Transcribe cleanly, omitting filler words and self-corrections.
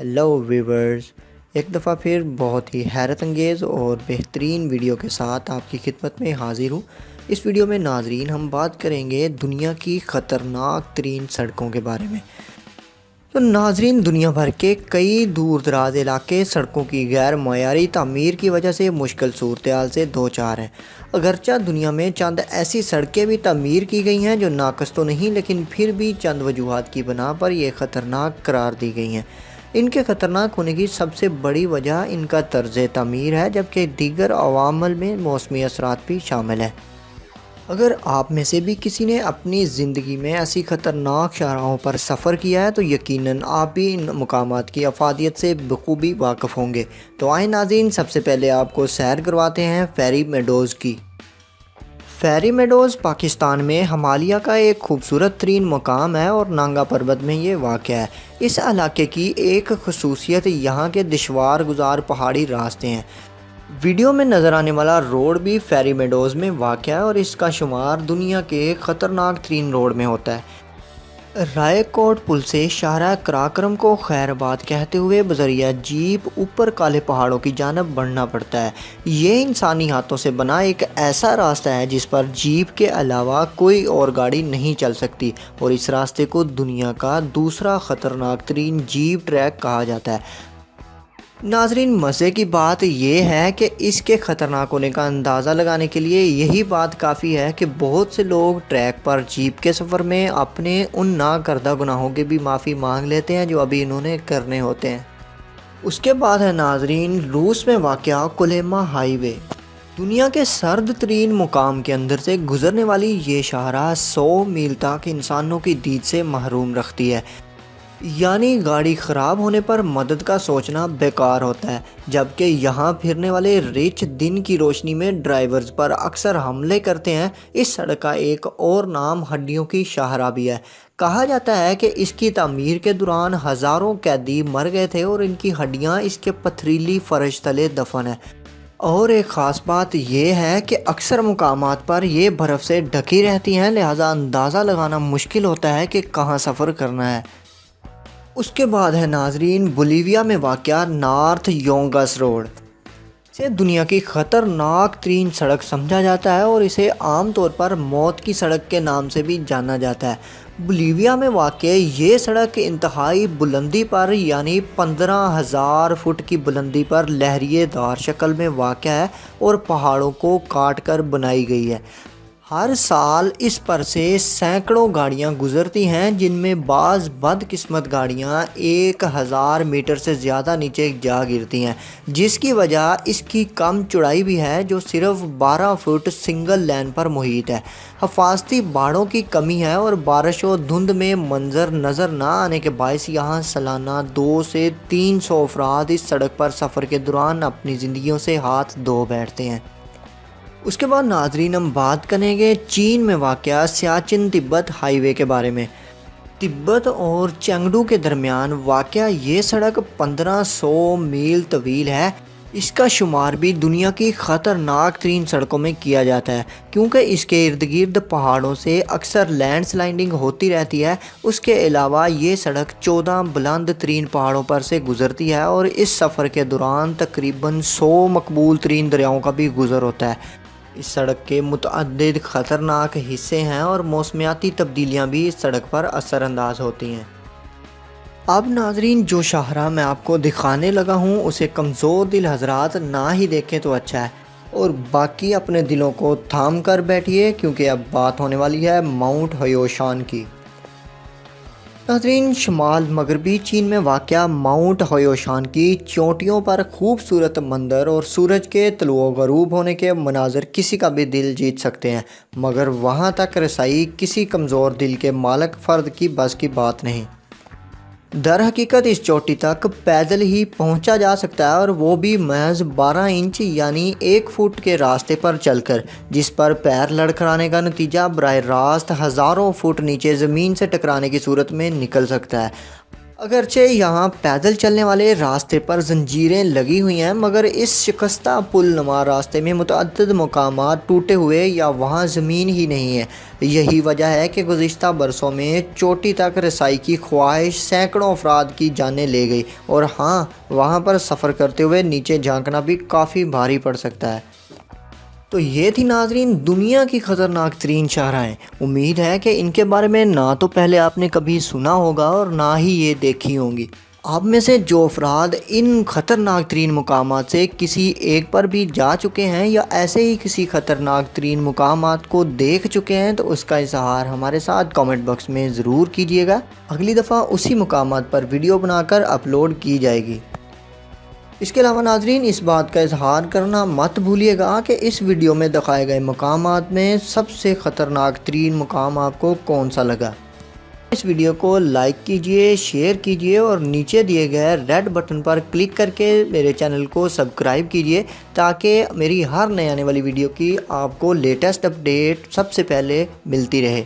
Hello viewers, ایک دفعہ پھر بہت ہی حیرت انگیز اور بہترین ویڈیو کے ساتھ آپ کی خدمت میں حاضر ہوں۔ اس ویڈیو میں ناظرین ہم بات کریں گے دنیا کی خطرناک ترین سڑکوں کے بارے میں۔ تو ناظرین، دنیا بھر کے کئی دور دراز علاقے سڑکوں کی غیر معیاری تعمیر کی وجہ سے مشکل صورتحال سے دوچار ہیں۔ اگرچہ دنیا میں چند ایسی سڑکیں بھی تعمیر کی گئی ہیں جو ناقص تو نہیں، لیکن پھر بھی چند وجوہات کی بنا پر یہ خطرناک قرار دی گئی ہیں۔ ان کے خطرناک ہونے کی سب سے بڑی وجہ ان کا طرز تعمیر ہے، جبکہ دیگر عوامل میں موسمی اثرات بھی شامل ہیں۔ اگر آپ میں سے بھی کسی نے اپنی زندگی میں ایسی خطرناک شاہراہوں پر سفر کیا ہے تو یقیناً آپ بھی ان مقامات کی افادیت سے بخوبی واقف ہوں گے۔ تو آئیں ناظرین، سب سے پہلے آپ کو سیر کرواتے ہیں فیری میڈوز کی۔ فیری میڈوز پاکستان میں ہمالیہ کا ایک خوبصورت ترین مقام ہے اور نانگا پربت میں یہ واقع ہے۔ اس علاقے کی ایک خصوصیت یہاں کے دشوار گزار پہاڑی راستے ہیں۔ ویڈیو میں نظر آنے والا روڈ بھی فیری میڈوز میں واقع ہے اور اس کا شمار دنیا کے خطرناک ترین روڈ میں ہوتا ہے۔ رائے کوٹ پل سے شاہراہ قراقرم کو خیر آباد کہتے ہوئے بذریعہ جیپ اوپر کالے پہاڑوں کی جانب بڑھنا پڑتا ہے۔ یہ انسانی ہاتھوں سے بنا ایک ایسا راستہ ہے جس پر جیپ کے علاوہ کوئی اور گاڑی نہیں چل سکتی، اور اس راستے کو دنیا کا دوسرا خطرناک ترین جیپ ٹریک کہا جاتا ہے۔ ناظرین، مزے کی بات یہ ہے کہ اس کے خطرناک ہونے کا اندازہ لگانے کے لیے یہی بات کافی ہے کہ بہت سے لوگ ٹریک پر جیپ کے سفر میں اپنے ان نہ کردہ گناہوں کی بھی معافی مانگ لیتے ہیں جو ابھی انہوں نے کرنے ہوتے ہیں۔ اس کے بعد ہے ناظرین روس میں واقع کولیما ہائی وے۔ دنیا کے سرد ترین مقام کے اندر سے گزرنے والی یہ شاہراہ 100 میل تک انسانوں کی دید سے محروم رکھتی ہے، یعنی گاڑی خراب ہونے پر مدد کا سوچنا بیکار ہوتا ہے۔ جبکہ یہاں پھرنے والے ریچھ دن کی روشنی میں ڈرائیورز پر اکثر حملے کرتے ہیں۔ اس سڑک کا ایک اور نام ہڈیوں کی شاہراہ بھی ہے۔ کہا جاتا ہے کہ اس کی تعمیر کے دوران ہزاروں قیدی مر گئے تھے اور ان کی ہڈیاں اس کے پتھریلی فرش تلے دفن ہیں۔ اور ایک خاص بات یہ ہے کہ اکثر مقامات پر یہ برف سے ڈھکی رہتی ہیں، لہٰذا اندازہ لگانا مشکل ہوتا ہے کہ کہاں سفر کرنا ہے۔ اس کے بعد ہے ناظرین بولیویا میں واقع نارتھ یونگس روڈ۔ اسے دنیا کی خطرناک ترین سڑک سمجھا جاتا ہے اور اسے عام طور پر موت کی سڑک کے نام سے بھی جانا جاتا ہے۔ بولیویا میں واقع یہ سڑک انتہائی بلندی پر، یعنی 15,000 فٹ کی بلندی پر لہریے دار شکل میں واقع ہے اور پہاڑوں کو کاٹ کر بنائی گئی ہے۔ ہر سال اس پر سے سینکڑوں گاڑیاں گزرتی ہیں، جن میں بعض بدقسمت گاڑیاں 1000 میٹر سے زیادہ نیچے جا گرتی ہیں، جس کی وجہ اس کی کم چوڑائی بھی ہے جو صرف 12 فٹ سنگل لین پر محیط ہے۔ حفاظتی باڑوں کی کمی ہے اور بارش و دھند میں منظر نظر نہ آنے کے باعث یہاں سالانہ 200 سے 300 افراد اس سڑک پر سفر کے دوران اپنی زندگیوں سے ہاتھ دھو بیٹھتے ہیں۔ اس کے بعد ناظرین ہم بات کریں گے چین میں واقع سیاچن تبت ہائی وے کے بارے میں۔ تبت اور چینگڈو کے درمیان واقع یہ سڑک 1500 میل طویل ہے۔ اس کا شمار بھی دنیا کی خطرناک ترین سڑکوں میں کیا جاتا ہے، کیونکہ اس کے ارد گرد پہاڑوں سے اکثر لینڈ سلائڈنگ ہوتی رہتی ہے۔ اس کے علاوہ یہ سڑک 14 بلند ترین پہاڑوں پر سے گزرتی ہے اور اس سفر کے دوران تقریباً 100 مقبول ترین دریاؤں کا بھی گزر ہوتا ہے۔ اس سڑک کے متعدد خطرناک حصے ہیں اور موسمیاتی تبدیلیاں بھی اس سڑک پر اثر انداز ہوتی ہیں۔ اب ناظرین جو شاہراہ میں آپ کو دکھانے لگا ہوں اسے کمزور دل حضرات نہ ہی دیکھیں تو اچھا ہے، اور باقی اپنے دلوں کو تھام کر بیٹھیے کیونکہ اب بات ہونے والی ہے ماؤنٹ ہیوشان کی۔ ناظرین، شمال مغربی چین میں واقع ماؤنٹ ہیوشان کی چوٹیوں پر خوبصورت مندر اور سورج کے طلوع و غروب ہونے کے مناظر کسی کا بھی دل جیت سکتے ہیں، مگر وہاں تک رسائی کسی کمزور دل کے مالک فرد کی بس کی بات نہیں۔ در حقیقت اس چوٹی تک پیدل ہی پہنچا جا سکتا ہے، اور وہ بھی محض 12 انچ یعنی 1 فٹ کے راستے پر چل کر، جس پر پیر لڑکھڑانے کا نتیجہ براہ راست ہزاروں فٹ نیچے زمین سے ٹکرانے کی صورت میں نکل سکتا ہے۔ اگرچہ یہاں پیدل چلنے والے راستے پر زنجیریں لگی ہوئی ہیں، مگر اس شکستہ پل نما راستے میں متعدد مقامات ٹوٹے ہوئے یا وہاں زمین ہی نہیں ہے۔ یہی وجہ ہے کہ گزشتہ برسوں میں چوٹی تک رسائی کی خواہش سینکڑوں افراد کی جانیں لے گئی، اور ہاں، وہاں پر سفر کرتے ہوئے نیچے جھانکنا بھی کافی بھاری پڑ سکتا ہے۔ تو یہ تھی ناظرین دنیا کی خطرناک ترین شاہراہیں۔ امید ہے کہ ان کے بارے میں نہ تو پہلے آپ نے کبھی سنا ہوگا اور نہ ہی یہ دیکھی ہوں گی۔ آپ میں سے جو افراد ان خطرناک ترین مقامات سے کسی ایک پر بھی جا چکے ہیں یا ایسے ہی کسی خطرناک ترین مقامات کو دیکھ چکے ہیں، تو اس کا اظہار ہمارے ساتھ کامنٹ باکس میں ضرور کیجیے گا۔ اگلی دفعہ اسی مقامات پر ویڈیو بنا کر اپلوڈ کی جائے گی۔ اس کے علاوہ ناظرین اس بات کا اظہار کرنا مت بھولیے گا کہ اس ویڈیو میں دکھائے گئے مقامات میں سب سے خطرناک ترین مقام آپ کو کون سا لگا۔ اس ویڈیو کو لائک کیجئے، شیئر کیجئے اور نیچے دیے گئے ریڈ بٹن پر کلک کر کے میرے چینل کو سبسکرائب کیجئے تاکہ میری ہر نئے آنے والی ویڈیو کی آپ کو لیٹسٹ اپڈیٹ سب سے پہلے ملتی رہے۔